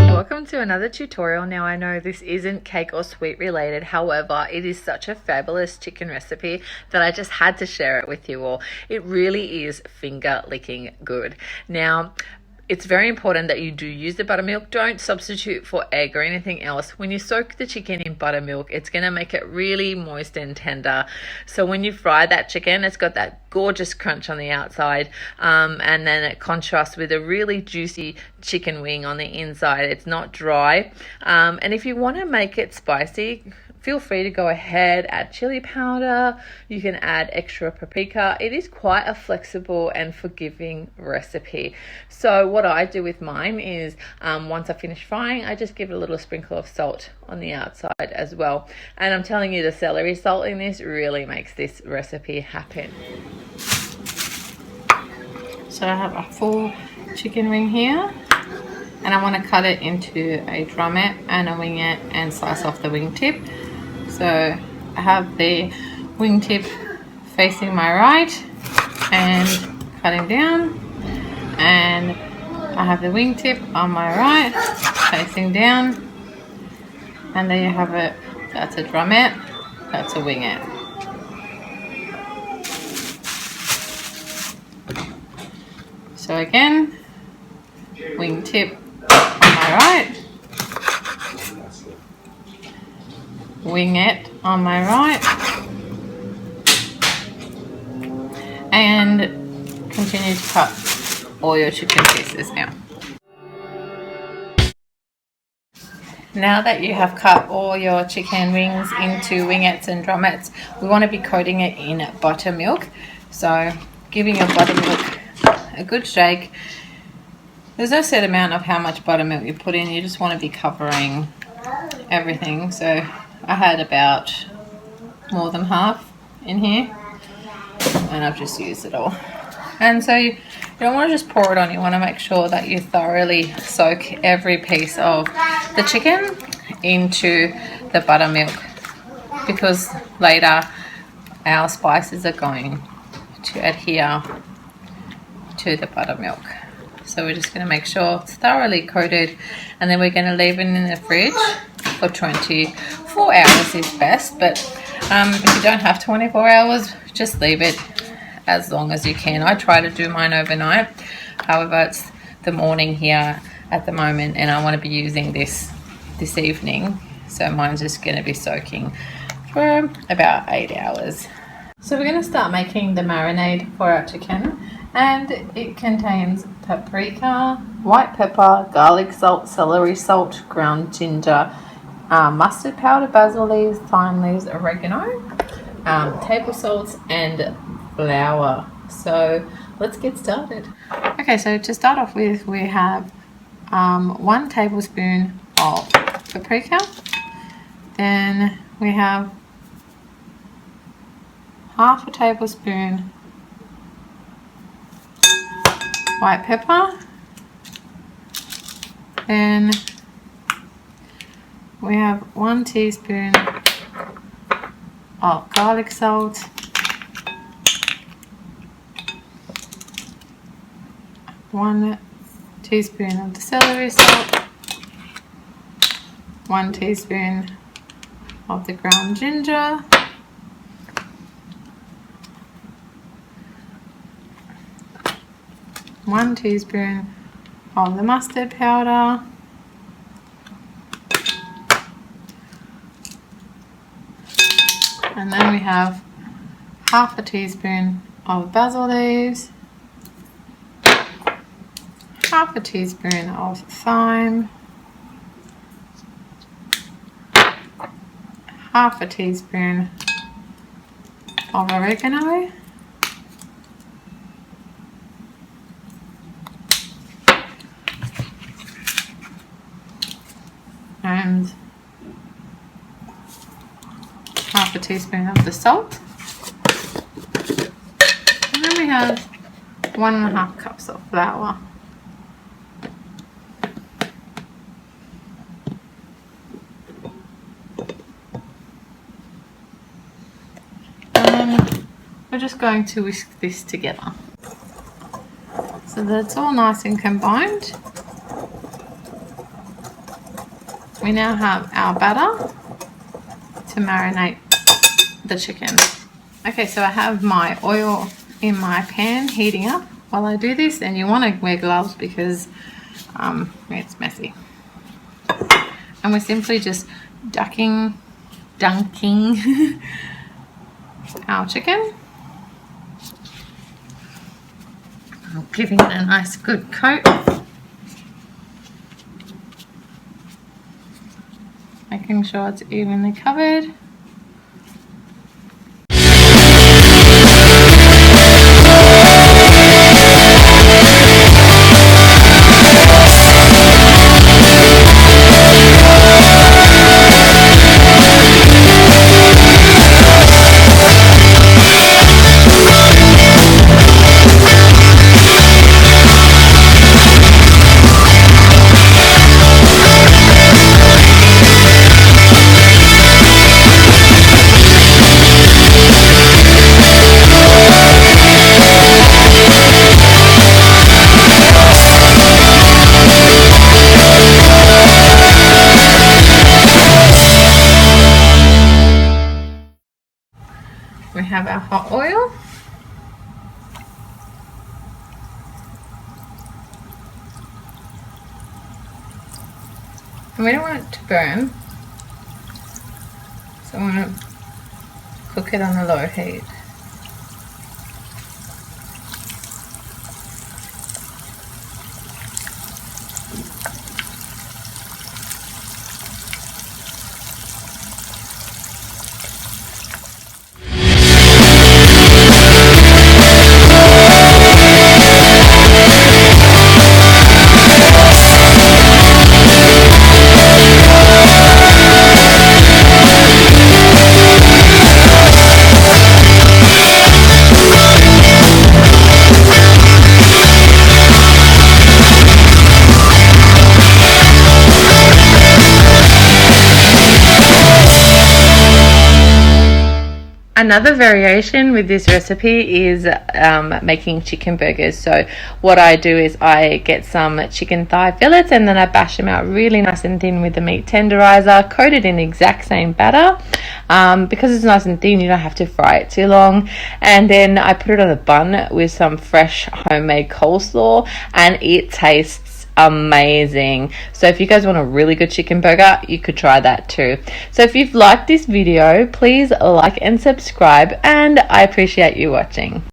Welcome to another tutorial. Now I know this isn't cake or sweet related, however it is such a fabulous chicken recipe that I just had to share it with you all. It really is finger licking good. Now it's very important that you do use the buttermilk. Don't substitute for egg or anything else. When you soak the chicken in buttermilk, it's going to make it really moist and tender. So when you fry that chicken, it's got that gorgeous crunch on the outside, and then it contrasts with a really juicy chicken wing on the inside. It's not dry. And if you want to make it spicy, feel free to go ahead, add chili powder. You can add extra paprika. It is quite a flexible and forgiving recipe. So what I do with mine is once I finish frying, I just give it a little sprinkle of salt on the outside as well. And I'm telling you, the celery salt in this really makes this recipe happen. So I have a full chicken wing here, and I want to cut it into a drumette and a wingette and slice off the wingtip. So I have the wingtip facing my right and cutting down, and I have the wingtip on my right facing down, and there you have it. That's a drumette, that's a wingette. So again, wingtip on my right, wingette on my right, and continue to cut all your chicken pieces now. Now that you have cut all your chicken wings into wingettes and drumettes, we want to be coating it in buttermilk. So giving your buttermilk a good shake. There's no set amount of how much buttermilk you put in, you just want to be covering everything. So I had about more than half in here, and I've just used it all. And so you don't want to just pour it on, you want to make sure that you thoroughly soak every piece of the chicken into the buttermilk, because later our spices are going to adhere to the buttermilk. So we're just going to make sure it's thoroughly coated, and then we're going to leave it in the fridge for 24 hours is best, but if you don't have 24 hours, just leave it as long as you can. I try to do mine overnight, however it's the morning here at the moment and I want to be using this evening, so mine's just going to be soaking for about 8 hours. So we're going to start making the marinade for our chicken, and it contains paprika, white pepper, garlic salt, celery salt, ground ginger, mustard powder, basil leaves, thyme leaves, oregano, table salts and flour. So let's get started. Okay, so to start off with, we have 1 tablespoon of paprika, then we have half a tablespoon white pepper, then we have 1 teaspoon of garlic salt, 1 teaspoon of the celery salt, 1 teaspoon of the ground ginger, 1 teaspoon of the mustard powder, and then we have half a teaspoon of basil leaves, half a teaspoon of thyme, half a teaspoon of oregano, and half a teaspoon of the salt, and then we have 1.5 cups of flour. And we're just going to whisk this together so that it's all nice and combined. we now have our batter to marinate the chicken. Okay, so I have my oil in my pan heating up while I do this, and you want to wear gloves because it's messy. And we're simply just dunking our chicken, giving it a nice good coat, making sure it's evenly covered. We have our hot oil. And we don't want it to burn, so I'm going to cook it on a low heat. Another variation with this recipe is making chicken burgers. So what I do is I get some chicken thigh fillets and then I bash them out really nice and thin with the meat tenderizer, coat it in the exact same batter. Because it's nice and thin, you don't have to fry it too long. And then I put it on a bun with some fresh homemade coleslaw, and it tastes amazing. So if you guys want a really good chicken burger, you could try that too. So if you've liked this video, please like and subscribe, and I appreciate you watching.